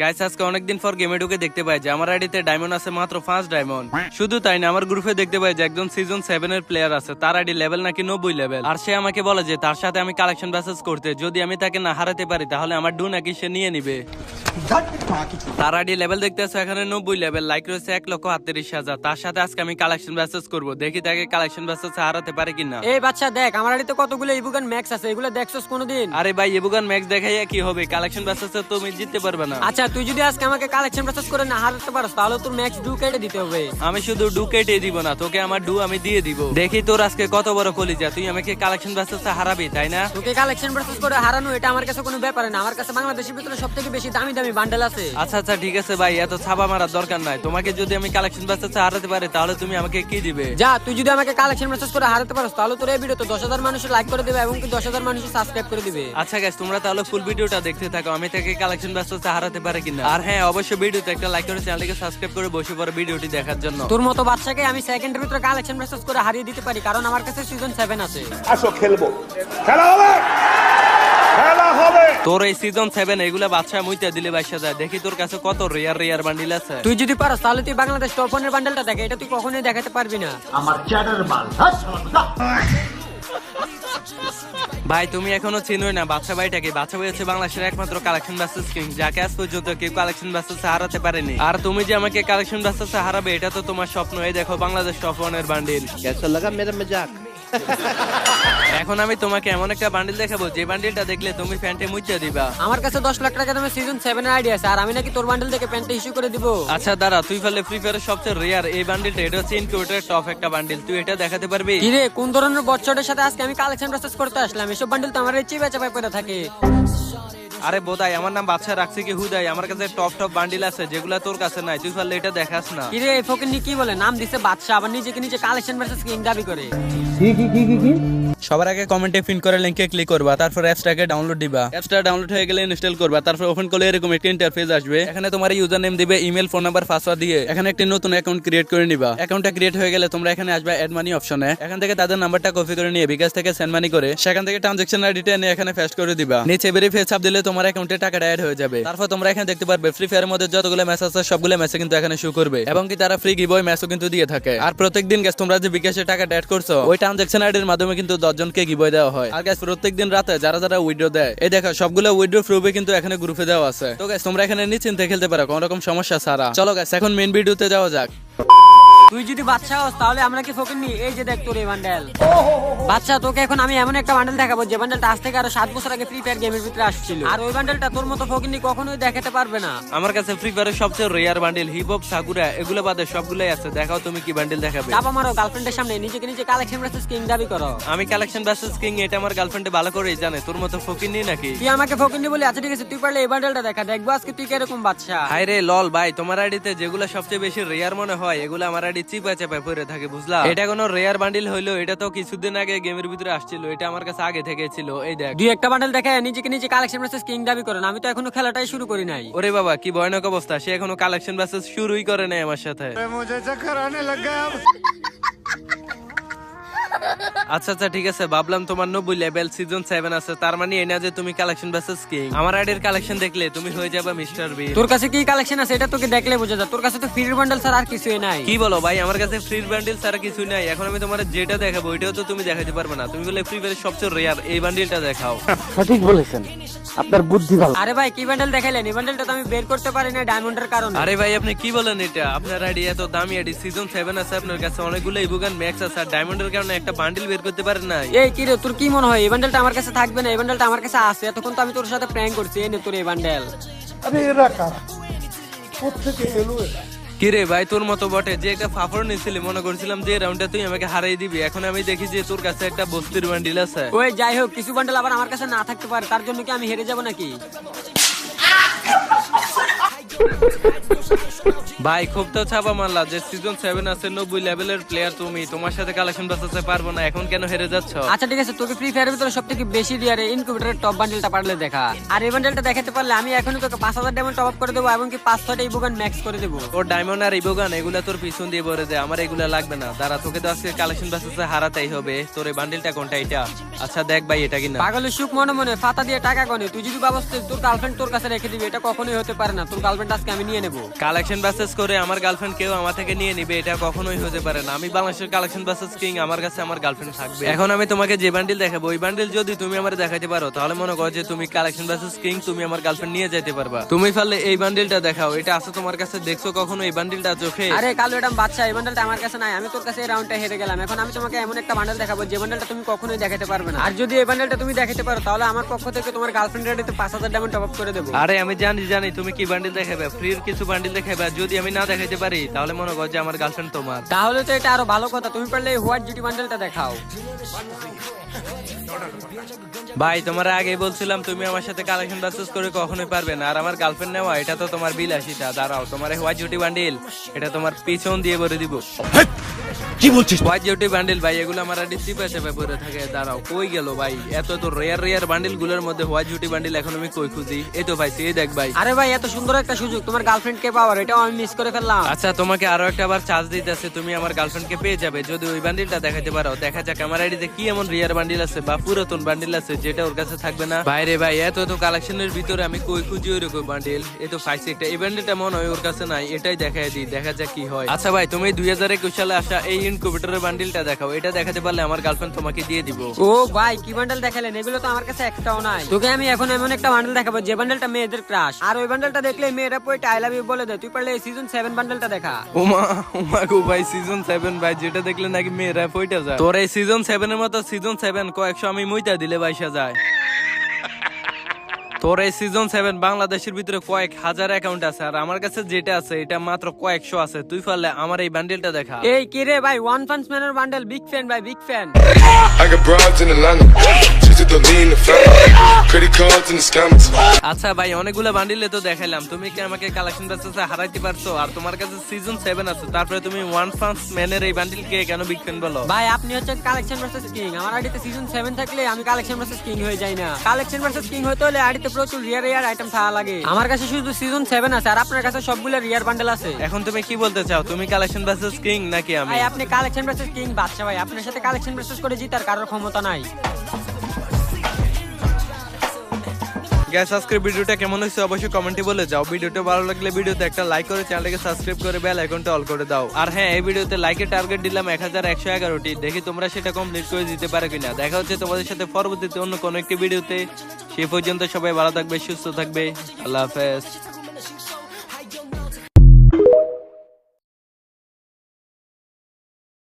Guys আজকে অনেকদিন পর গেমে ঢুকে দেখতে পাই যে আমার আইডিতে ডায়মন্ড আছে মাত্র 5 ডায়মন্ড। শুধু তাই না, আমার গ্রুপে দেখতে পাই যে একজন সিজন 7 এর প্লেয়ার আছে, তার আইডি লেভেল নাকি 90 লেভেল। আর সে আমাকে বলে যে তার সাথে আমি কালেকশন ব্যাসেস করতে, যদি আমি তাকে না হারাতে পারি তাহলে আমার ডু নাকি সে নিয়ে নিবে। তার আইডি লেভেল দেখতে আছে এখানে 90 লেভেল, লাইক রয়েছে 1,38,000। তার সাথে আজকে আমি কালেকশন ব্যাসেস করব, দেখি তাকে কালেকশন ব্যাসেস হারাতে পারে কিনা। এই বাচ্চা দেখ, আমার আইডিতে কতগুলো ইবুগান ম্যাক্স আছে, এগুলো দেখছস কোনোদিন? আরে ভাই এবুগান ম্যাক্স দেখাইয়া কি হবে, কালেকশন ব্যাসেস তুমি জিততে পারবে না। আচ্ছা তুই যদি আজকে আমাকে কালেকশন প্রসেস করে না হারাতে পারস তাহলে তোর ম্যাক্স ডু কেটে দিতে হবে। আমি শুধু ডু কেটে দিব না, তোকে আমার ডু আমি দিয়ে দিব। দেখি তোর আজকে কত বড় কলিজা, তুই আমাকে কালেকশন ব্যাসেস হারাবি তাই না? তোকে কালেকশন প্রসেস করে হারানো এটা আমার কাছে কোনো ব্যাপার না। আমার কাছে বাংলাদেশের ভিতরে সবথেকে বেশি দামি দামি বান্ডেল আছে। আচ্ছা আচ্ছা ঠিক আছে ভাই, এত ছাপা মারার দরকার নাই। তোমাকে যদি আমি কালেকশন ব্যাসেস হারাতে পারি তাহলে তুমি আমাকে কি দিবে? যা, তুই যদি আমাকে কালেকশন প্রসেস করে হারাতে পারস তাহলে তোর এই ভিডিওতে 10,000 মানুষ লাইক করে দিবে এবং কি 10,000 মানুষ সাবস্ক্রাইব করে দিবে। আচ্ছা গাইস, তোমরা তাহলে ফুল ভিডিওটা দেখতে থাকো, আমি তাকে কালেকশন ব্যাসেস হারাতে পারে কিনা। আর হ্যাঁ, অবশ্যই ভিডিওতে একটা লাইক করে চ্যানেলটিকে সাবস্ক্রাইব করে বসে পড়ো ভিডিওটি দেখার জন্য। তোর মতো বাচ্চাকে আমি সেকেন্ডের ভিতরে কালেকশন প্রসেস করে হারিয়ে দিতে পারি, কারণ আমার কাছে সিজন 7 আছে। আসো খেলবো, খেলা হবে, খেলা হবে। তোর এই সিজন 7 এগুলা বাচ্চা মুইতে দিলে বাইসা যায়। দেখি তোর কাছে কত রেয়ার রেয়ার বান্ডিল আছে। তুই যদি পারস তাহলে তুই বাংলাদেশ টপ 1 এর বান্ডেলটা দেখে, এটা তুই কখনোই দেখাতে পারবি না। আমার চ্যাটার মাল ভাই তুমি এখনো চিনোই না বাচ্চা ভাইটাকে। বাচ্চা ভাই হচ্ছে বাংলাদেশের একমাত্র কালেকশন ব্যাসেস কিং, যাকে আজ পর্যন্ত কেউ কালেকশন ব্যাসেস হারাতে পারেনি। আর তুমি যে আমাকে কালেকশন ব্যাসেস হারাবে এটা তো তোমার স্বপ্ন। এই দেখো বাংলাদেশ টপ 1 এর বান্ডিল। कैसा लगा मेरा मजाक? এখন আমি তোমাকে এমন একটা বান্ডিল দেখাবো যে বান্ডিলটা দেখলে তুমি প্যান্টে মুইতে দিবা। আমার কাছে 10 লাখ টাকা দামের সিজন 7 এর আইডিয়া আছে, আর আমি নাকি তোর বান্ডেল দেখে প্যান্টে ইস্যু করে দিব। আচ্ছা দাঁড়া, তুই ফেলে ফ্রি ফায়ারের সবচেয়ে রেয়ার এই বান্ডিলটা, এটা হচ্ছে ইনকিউবেটরের টপ একটা বান্ডিল, তুই এটা দেখাতে পারবি? কি রে, কোন ধরনের বটশটের সাথে আজকে আমি কালেকশন প্রসেস করতে আসলাম? এসব বান্ডেল তো আমার এই চিপে চাপায় পড়ে থাকে। আরে বোধাই আমার নাম বাচ্চা রাখছি কি হুদাই, আমার কাছে টপ টপ বান্ডিল আছে যেগুলা তোর কাছে নাই, তুই ফেলে এটা দেখাস না। কি রে, এই ফকিন্নি কি বলে, নাম দিছে বাদশা, আবার নিজেকে নিজে কালেকশন প্রসেস কিং দাবি করে। সবার আগে কমেন্টে পিন করে লিংকে ক্লিক করবা, তারপর অ্যাপসটাকে ডাউনলোড দিবা। অ্যাপসটা ডাউনলোড হয়ে গেলে ইনস্টল করবা, তারপর ওপেন করলে এরকম একটা ইন্টারফেস আসবে। এখানে তোমার ইউজার নেম দিবে, ইমেল, ফোন নাম্বার, পাসওয়ার্ড দিয়ে এখানে একটি নতুন অ্যাকাউন্ট ক্রিয়েট করে নিবা। অ্যাকাউন্টটা ক্রিয়েট হয়ে গেলে তোমরা এখানে আসবে অ্যাড মানি অপশনে। এখান থেকে তাদের নাম্বারটা কপি করে নিয়ে বিকাশ থেকে সেন্ড মানি করে সেখান থেকে ট্রানজাকশন আইডিটা নিয়ে এখানে পেস্ট করে দিবা। নিচে ভেরিফাই চাপ দিলে তোমার অ্যাকাউন্টে টাকাটা অ্যাড হয়ে যাবে। তারপর তোমরা এখানে দেখতে পারবে ফ্রি ফায়ারের মধ্যে যতগুলো ম্যাচ আছে সবগুলো ম্যাচে কিন্তু এখানে শো করবে, এবং কি তারা ফ্রি গিভওয়ে ম্যাচও কিন্তু দিয়ে থাকে। আর প্রত্যেকদিন গাইস তোমরা যে বিকাশে টাকাটা অ্যাড করছো ওই ট্রানজাকশন আইডির মাধ্যমে কিন্তু 10 জনকে গিভওয়ে দেওয়া হয়। আর গাইস প্রত্যেকদিন রাতে যারা যারা উইথড্র দেয়, এই দেখো সবগুলো উইথড্র প্রুফে কিন্তু এখানে গ্রুপে দেওয়া আছে। তো গাইস তোমরা এখানে নিশ্চিন্তে খেলতে পারো কোনো রকম সমস্যা ছাড়া। চলো গাইস এখন মেইন ভিডিওতে যাওয়া যাক। তুই যদি বাচ্চা হস তাহলে আমরা কি ফকিন্নি? এই যে দেখ তোর এই বান্ডেল। বাচ্চা, তোকে এখন আমি এমন একটা বান্ডেল দেখাবো যে বান্ডেলটা আজ থেকে আরো 7 বছর আগে ফ্রি ফায়ার গেমের ভিতরে আসছিল, আর ওই বান্ডেলটা তোর মতো ফকিন্নি কখনোই দেখাতে পারবে না। আমার কাছে ফ্রি ফায়ারের সবচেয়ে rare bundle hip hop sakura এগুলো বাদে সবগুলাই আছে। দেখাও তুমি কি বান্ডিল দেখাবে। চাপা মারো গার্লফ্রেন্ডের সামনে, নিজেকে নিজে কালেকশন প্রসেস কিং দাবি করো। আমি কালেকশন ব্যাসেস কিং, এটা আমার গার্লফ্রেন্ডে ভালো করেই জানে। তোর মতো ফকির নেই নাকি? তুই আমাকে ফকিন্নি বলি? আচ্ছা ঠিক আছে, তুই পারলে এই বান্ডেলটা দেখা, দেখবো আজকে তুই কিরকম বাচ্চা। হাই রে লল ভাই, তোমার আইডিতে যেগুলো সবচেয়ে বেশি রেয়ার মনে হয় এগুলো আমার আইডি চিপা চাপায় পড়ে থাকে, বুঝলা? এটা কোনো রেয়ার বান্ডিল হইলো, এটা তো কিছুদিন আগে গেমের ভিতরে আসছিল, এটা আমার কাছে আগে থেকে ছিল। এই দেখ দুই একটা বান্ডেল দেখে নিজেকে নিজে কালেকশন প্রসেস কিং দাবি করেন। আমি তো এখনো খেলাটাই শুরু করি নাই। ওরে বাবা কি ভয়ানক অবস্থা, সে এখনো কালেকশন ব্যাসেস শুরুই করে নাই আমার সাথে। আচ্ছা আচ্ছা ঠিক আছে, ভাবলাম তোমার 90 লেভেল সিজন 7 আছে, তার মানে এই না যে তুমি কালেকশন ব্যাসেস কিং। আমার আইডির কালেকশন দেখলে তুমি হয়ে যাবে মিস্টার বি। তোর কাছে কি কালেকশন আছে এটা তোকে দেখলে বোঝা যায়। তোর কাছে তো ফ্রি বান্ডেল ছাড়া আর কিছুই নাই। কি বলো ভাই, আমার কাছে ফ্রি বান্ডিল ছাড়া কিছু নাই। এখন আমি তোমার যেটা দেখাবো ওইটাও তো তুমি দেখাতে পারবে না। তুমি বলে ফ্রি ফায়ারের সবচেয়ে রেয়ার এই বান্ডিলটা দেখাও। সঠিক বলেছেন, আপনার বুদ্ধি ভালো। আরে ভাই কি বান্ডেল দেখাইলেন? এই বান্ডেলটা তো আমি বের করতে পারি না ডায়মন্ডের কারণে। আরে ভাই আপনি কি বলেন এটা? আপনার আইডি এত দামি আইডি, সিজন 7 আছে আপনার কাছে, অনেকগুলো ইবুগান ম্যাক্স আছে, আর ডায়মন্ডের কারণে একটা বান্ডিল বের করতে পারেন না। এই কি রে, তোর কি মনে হয় এই বান্ডেলটা আমার কাছে থাকবে না? এই বান্ডেলটা আমার কাছে আছে, এতক্ষণ তো আমি তোর সাথে প্র্যাঙ্ক করছি। এই নে তোর এই বান্ডেল। আরে এরা কারা, কোত্থেকে এলো এরা? কি রে ভাই, তোর মতো বটে যে একটা ফাফর নিছিলি, মনে করছিলাম যে রাউন্ডটা তুই আমাকে হারাই দিবি। এখন আমি দেখি যে তোর কাছে একটা বস্তির বান্ডিল আছে। ওই যাই হোক, কিছু বান্ডেল আবার আমার কাছে না থাকতে পারে, তার জন্য কি আমি হেরে যাব নাকি? ভাই খুব তো ছাপা মারলা যে সিজন 7 আছে 90 লেভেলের প্লেয়ার তুমি, তোমার সাথে কালেকশন বাঁচাতে পারবো না, এখন কেন হেরে যাচ্ছ? আচ্ছা ঠিক আছে, তোকে ফ্রি ফায়ারের ভিতরে সবথেকে বেশি রিয়ারে ইনকিউবেটরের টপ বান্ডেলটা পারলে দেখা। আর এই বান্ডেলটা দেখাতে পারলে আমি এখনই তোকে 5000 ডায়মন্ড টপ আপ করে দেবো এবং কি 500টা ইবোগান ম্যাক্স করে দেবো। ওর ডায়মন্ড আর ইবোগান এগুলা তোর পিছন দিয়ে ভরে দে, আমার এগুলা লাগবে না। দাঁড়া, তোকে তো আজকে কালেকশন বাঁচাতে হারাতেই হবে। তোর এই বান্ডেলটা কোনটা? এটা। আচ্ছা দেখ ভাই, এটা কিনা। পাগলের সুখ মনে মনে ফাতা দিয়ে টাকা গনে, তুই যদি ভাবস তোর গার্লফ্রেন্ড তোর কাছে রেখে দিবি, এটা কখনোই হতে পারে না। তোর গার্লফ্রেন্ড আজকে আমি নিয়ে নেবো। কালেকশন বাসেস করে আমার গার্লফ্রেন্ড কেউ আমার থেকে নিয়ে নিবে, এটা কখনোই হতে পারে না। আমি বাংলাদেশের কালেকশন বাসেস কিং, আমার কাছে আমার গার্লফ্রেন্ড থাকবে। এখন আমি তোমাকে যে বান্ডিল দেখাবো, ওই বান্ডিল যদি তুমি আমার দেখাতে পারো তাহলে মনে করো যে তুমি কালেকশন বাসেস কিং, তুমি আমার গার্লফ্রেন্ড নিয়ে যেতে পারবা। তুমি পারলে এই বান্ডিলটা দেখাও, এটা আছে তোমার কাছে, দেখছো কখনো এই বান্ডিলটা চোখে? আরে কালো এটা বাচ্চা, এই বান্ডেলটা আমার কাছে নাই, আমি তোর কাছে এই রাউন্ডটা হেরে গেলাম। এখন আমি তোমাকে এমন একটা বান্ডেল দেখাবো যে বান্ডেলটা তুমি কখনোই দেখাতে পারবে না। আর যদি এই বান্ডেলটা তুমি দেখাতে পারো তাহলে আমার পক্ষ থেকে তোমার গার্লফ্রেন্ড রেডিতে 5000 ডায়মন্ড টপ আপ করে দেবো। আরে আমি জানি তুমি কি বান্ডিল দেখাবে, ফ্রির কিছু বান্ডিল দেখাবে। আর যদি আমি না দেখাতে পারি তাহলে মনে করো যে আমার গার্লফ্রেন্ড তোমার। তাহলে তো এটা আরো ভালো কথা, তুমি পারলে এই হোয়াইট জিটি বান্ডেলটা দেখাও। ভাই তোমার আগেই বলছিলাম তুমি আমার সাথে কালেকশন বাসেস করে কখনোই পারবে না। আর আমার গার্লফ্রেন্ড নেওয়া এটা তো তোমার বিলাসিতা। দাঁড়াও, তোমার হোয়াইট জুটি বান্ডিল এটা তোমার পিছন দিয়ে ভরে দিব। কি বলছিস? হোয়াইট জুটি বান্ডিল ভাই, এগুলো আমার আইডি চিপে চেপে পড়ে থাকে। দাঁড়াও, কই গেল ভাই? এত তো রেয়ার বান্ডিল গুলোর মধ্যে হোয়াইট জুটি বান্ডিল এখন আমি কই খুঁজি? এই তো ভাই, এই দেখ ভাই। আরে ভাই এত সুন্দর একটা সুযোগ তোমার গার্লফ্রেন্ড কে পাওয়ার, এটাও আমি মিস করে ফেললাম। আচ্ছা তোমাকে আরো একটা বার চার্জ দিতেছে, তুমি আমার গার্লফ্রেন্ডকে পেয়ে যাবে যদি ওই বান্ডিলটা দেখাতে পারো। দেখা যাক আমার আইডিতে কি এমন রিয়ার বান্ডিল আছে বা পুরাতন বান্ডিল আছে যেটা ওর কাছে থাকবে না। ভাইরে ভাই, এত তো কালেকশনের ভিতরে আমি কই খুঁজি ওইরকম বান্ডিল। এই তো পাইছি একটা, এই বান্ডিলটা মনে হয় ওর কাছে নাই, এটাই দেখাই দিই, দেখা যাক কি হয়। আচ্ছা ভাই, তুমি 2021 সালে আসা এই ইনকিউবেটরের বান্ডিলটা দেখাও, এটা দেখাতে পারলে আমার গার্লফ্রেন্ড তোমাকে দিয়ে দিব। ও ভাই কি বান্ডেল দেখালেন, এগুলো তো আমার কাছে একটাও নাই। তোকে আমি এখন এমন একটা বান্ডেল দেখাবো যে বান্ডেলটা মেয়েদের ক্রাশ। আর ওই বান্ডেলটা দেখলে মেয়েরা পয়টা আই লাভ ইউ বলে দেয়। তুই পারলে এই সিজন 7 বান্ডেলটা দেখা। ওমা গো ভাই, সিজন 7 ভাই, যেটা দেখলে নাকি মেয়েরা পয়টা যায়। তোর এই সিজন 7 এর মতো সিজন 7 কয়েকশো আমি মুইতা দিলে বাইসা যায়। তোর এই সিজন 7 বাংলাদেশের ভিতরে কয়েক হাজার অ্যাকাউন্ট আছে, আর আমার কাছে যেটা আছে এটা মাত্র কয়েকশো আছে। তুই পারলে আমার এই বান্ডেলটা দেখা। এই কি রে ভাই, ওয়ান পাঞ্চ ম্যানের বান্ডেল, বিগ ফ্যান ভাই, big fan. I got broads in Atlanta, just to lean the family, credit cards and the scammers. আচ্ছা ভাই, অনেকগুলো বান্ডিলে তো দেখাইলাম, তুমি কি আমাকে কালেকশন বাসেসে হারাইতে পারছো? আর তোমার কাছে সিজন 7 আছে, তারপরে তুমি ওয়ান পাঞ্চ ম্যানের এই বান্ডিলকে কেন বিগ ফ্যান বলো? ভাই আপনি হচ্ছেন কালেকশন ভার্সেস কিং, আমার আইডিতে সিজন 7 থাকলে আমি কালেকশন ভার্সেস কিং হয়ে যাই না। কালেকশন ভার্সেস কিং হতে হলে আইডিতে প্রচুর রিয়ার আইটেম থাকা লাগে। আমার কাছে শুধু সিজন 7 আছে আর আপনার কাছে সবগুলো রিয়ার বান্ডেল আছে। এখন তুমি কি বলতে চাও, তুমি কালেকশন ভার্সেস কিং নাকি আমি? ভাই আপনি কালেকশন ভার্সেস কিং বাদশা ভাই, আপনার সাথে কালেকশন ভার্সেস করে জিতার কারোর ক্ষমতা নাই। গাইস, আজকের ভিডিওটা কেমন হয়েছে অবশ্যই কমেন্টে বলে যাও। ভিডিওটা ভালো লাগলে ভিডিওতে একটা লাইক করে চ্যানেলটাকে সাবস্ক্রাইব করে বেল আইকনটা অল করে দাও। আর হ্যাঁ, এই ভিডিওতে লাইকের টার্গেট দিলাম 1111টি, দেখি তোমরা সেটা কমপ্লিট করে দিতে পারো কিনা। দেখা হচ্ছে তোমাদের সাথে পরবর্তীতে অন্য কোনো একটি ভিডিওতে। সেই পর্যন্ত সবাই ভালো থাকবে, সুস্থ থাকবে, আল্লাহ হাফেজ।